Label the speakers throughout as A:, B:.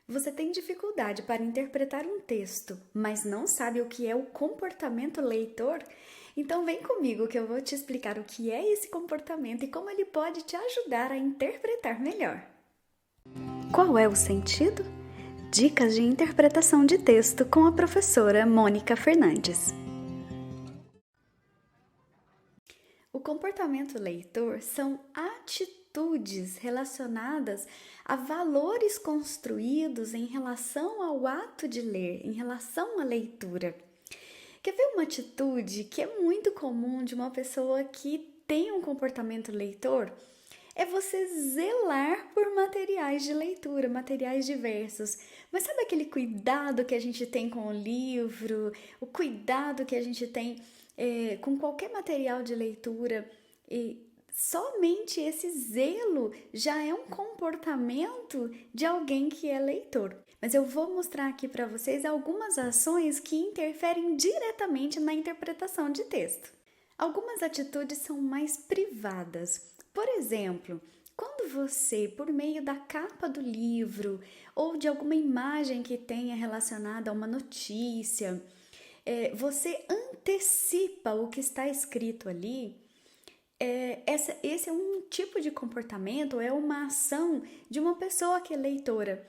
A: Você tem dificuldade para interpretar um texto, mas não sabe o que é o comportamento leitor? Então vem comigo que eu vou te explicar o que é esse comportamento e como ele pode te ajudar a interpretar melhor. Qual é o sentido? Dicas de interpretação de texto com a professora Mônica Fernandes. O comportamento leitor são atitudes relacionadas a valores construídos em relação ao ato de ler, em relação à leitura. Quer ver uma atitude que é muito comum de uma pessoa que tem um comportamento leitor? É você zelar por materiais de leitura, materiais diversos. Mas sabe aquele cuidado que a gente tem com o livro, o cuidado que a gente tem com qualquer material de leitura? E somente esse zelo já é um comportamento de alguém que é leitor. Mas eu vou mostrar aqui para vocês algumas ações que interferem diretamente na interpretação de texto. Algumas atitudes são mais privadas. Por exemplo, quando você, por meio da capa do livro ou de alguma imagem que tenha relacionada a uma notícia, você antecipa o que está escrito ali, esse é um tipo de comportamento, é uma ação de uma pessoa que é leitora.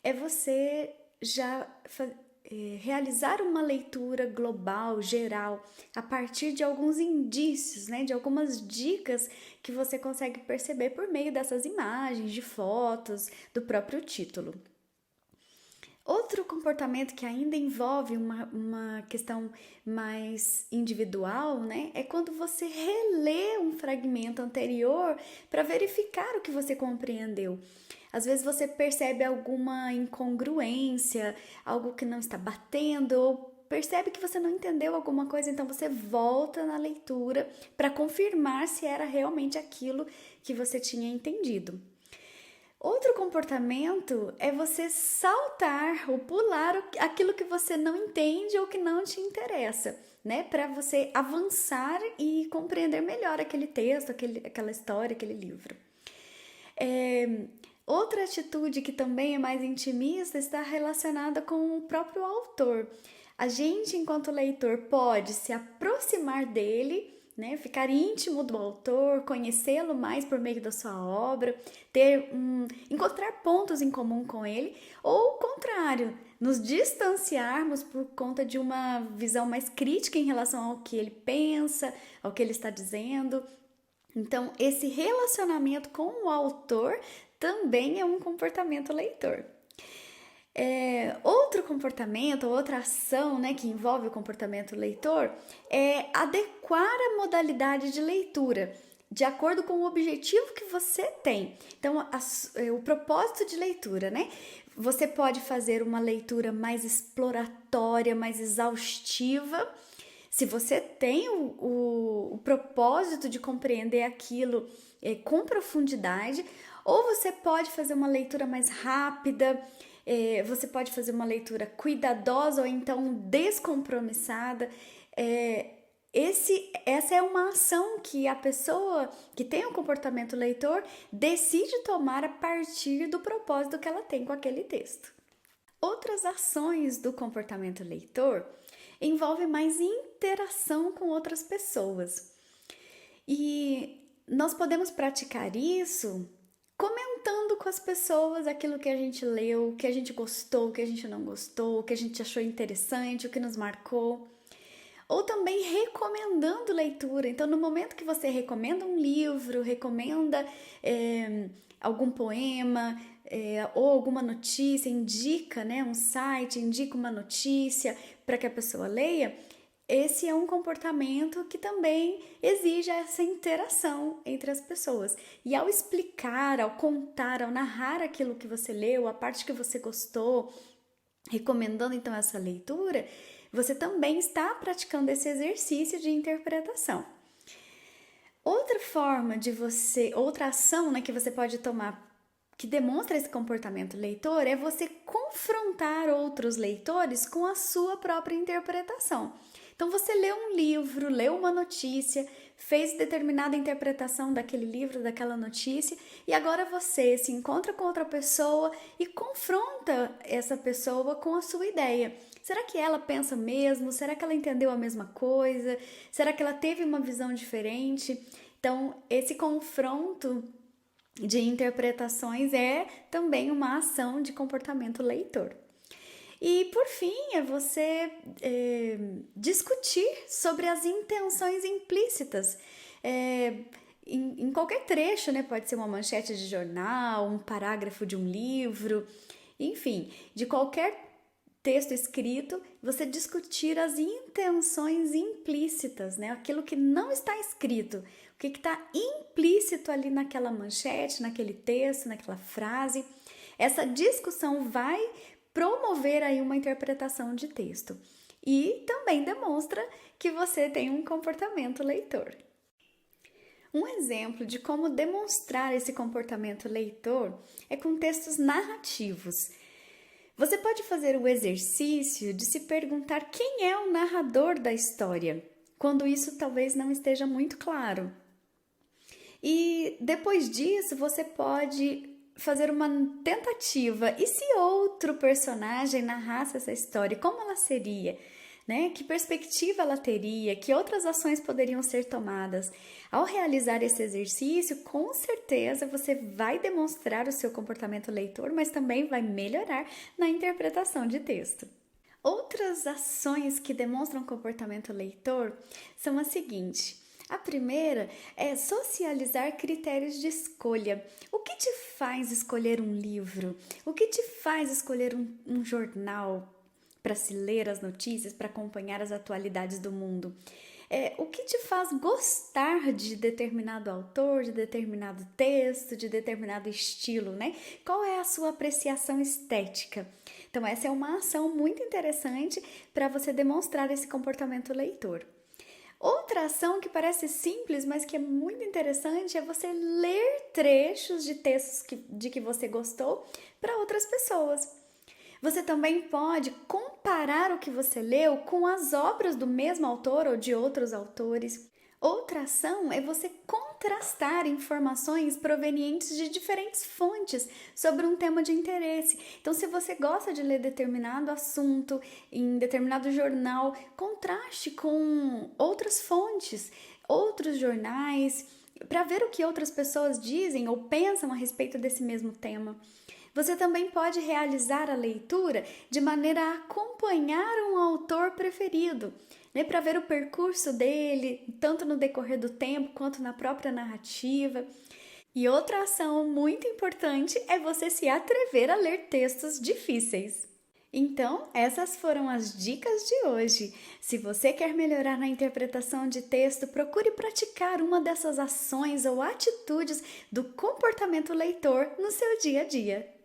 A: É você já realizar uma leitura global, geral, a partir de alguns indícios, né, de algumas dicas que você consegue perceber por meio dessas imagens, de fotos, do próprio título. Outro comportamento que ainda envolve uma questão mais individual, né, é quando você relê um fragmento anterior para verificar o que você compreendeu. Às vezes você percebe alguma incongruência, algo que não está batendo, ou percebe que você não entendeu alguma coisa, então você volta na leitura para confirmar se era realmente aquilo que você tinha entendido. Outro comportamento é você saltar ou pular aquilo que você não entende ou que não te interessa, né? Para você avançar e compreender melhor aquele texto, aquela história, aquele livro. Outra atitude que também é mais intimista está relacionada com o próprio autor. A gente, enquanto leitor, pode se aproximar dele, né, ficar íntimo do autor, conhecê-lo mais por meio da sua obra, encontrar pontos em comum com ele, ou o contrário, nos distanciarmos por conta de uma visão mais crítica em relação ao que ele pensa, ao que ele está dizendo. Então, esse relacionamento com o autor também é um comportamento leitor. Outro comportamento, outra ação, né, que envolve o comportamento leitor é adequar a modalidade de leitura de acordo com o objetivo que você tem. Então, o propósito de leitura, né? Você pode fazer uma leitura mais exploratória, mais exaustiva. Se você tem o propósito de compreender aquilo com profundidade, ou você pode fazer uma leitura mais rápida, você pode fazer uma leitura cuidadosa ou então descompromissada. Essa é uma ação que a pessoa que tem um comportamento leitor decide tomar a partir do propósito que ela tem com aquele texto. Outras ações do comportamento leitor envolvem mais interação com outras pessoas. E nós podemos praticar isso comentando com as pessoas aquilo que a gente leu, o que a gente gostou, o que a gente não gostou, o que a gente achou interessante, o que nos marcou. Ou também recomendando leitura. Então, no momento que você recomenda um livro, recomenda algum poema ou alguma notícia, indica, né, um site, indica uma notícia para que a pessoa leia, esse é um comportamento que também exige essa interação entre as pessoas. E ao explicar, ao contar, ao narrar aquilo que você leu, a parte que você gostou, recomendando então essa leitura, você também está praticando esse exercício de interpretação. Outra ação, né, que você pode tomar que demonstra esse comportamento leitor é você confrontar outros leitores com a sua própria interpretação. Então você leu um livro, leu uma notícia, fez determinada interpretação daquele livro, daquela notícia, e agora você se encontra com outra pessoa e confronta essa pessoa com a sua ideia. Será que ela pensa mesmo? Será que ela entendeu a mesma coisa? Será que ela teve uma visão diferente? Então, esse confronto de interpretações é também uma ação de comportamento leitor. E, por fim, é você discutir sobre as intenções implícitas. Em qualquer trecho, né? Pode ser uma manchete de jornal, um parágrafo de um livro, enfim, de qualquer texto escrito, você discutir as intenções implícitas, né? Aquilo que não está escrito, o que está implícito ali naquela manchete, naquele texto, naquela frase. Essa discussão vai promover aí uma interpretação de texto e também demonstra que você tem um comportamento leitor. Um exemplo de como demonstrar esse comportamento leitor é com textos narrativos. Você pode fazer o exercício de se perguntar quem é o narrador da história, quando isso talvez não esteja muito claro. E depois disso, você pode fazer uma tentativa. E se outro personagem narrasse essa história, como ela seria? Né? Que perspectiva ela teria? Que outras ações poderiam ser tomadas? Ao realizar esse exercício, com certeza você vai demonstrar o seu comportamento leitor, mas também vai melhorar na interpretação de texto. Outras ações que demonstram comportamento leitor são as seguintes. A primeira é socializar critérios de escolha. O que te faz escolher um livro? O que te faz escolher um jornal para se ler as notícias, para acompanhar as atualidades do mundo? O que te faz gostar de determinado autor, de determinado texto, de determinado estilo, né? Qual é a sua apreciação estética? Então, essa é uma ação muito interessante para você demonstrar esse comportamento leitor. Outra ação que parece simples, mas que é muito interessante, é você ler trechos de textos de que você gostou para outras pessoas. Você também pode comparar o que você leu com as obras do mesmo autor ou de outros autores. Outra ação é você contrastar informações provenientes de diferentes fontes sobre um tema de interesse. Então, se você gosta de ler determinado assunto em determinado jornal, contraste com outras fontes, outros jornais, para ver o que outras pessoas dizem ou pensam a respeito desse mesmo tema. Você também pode realizar a leitura de maneira a acompanhar um autor preferido, né, para ver o percurso dele, tanto no decorrer do tempo quanto na própria narrativa. E outra ação muito importante é você se atrever a ler textos difíceis. Então, essas foram as dicas de hoje. Se você quer melhorar na interpretação de texto, procure praticar uma dessas ações ou atitudes do comportamento leitor no seu dia a dia.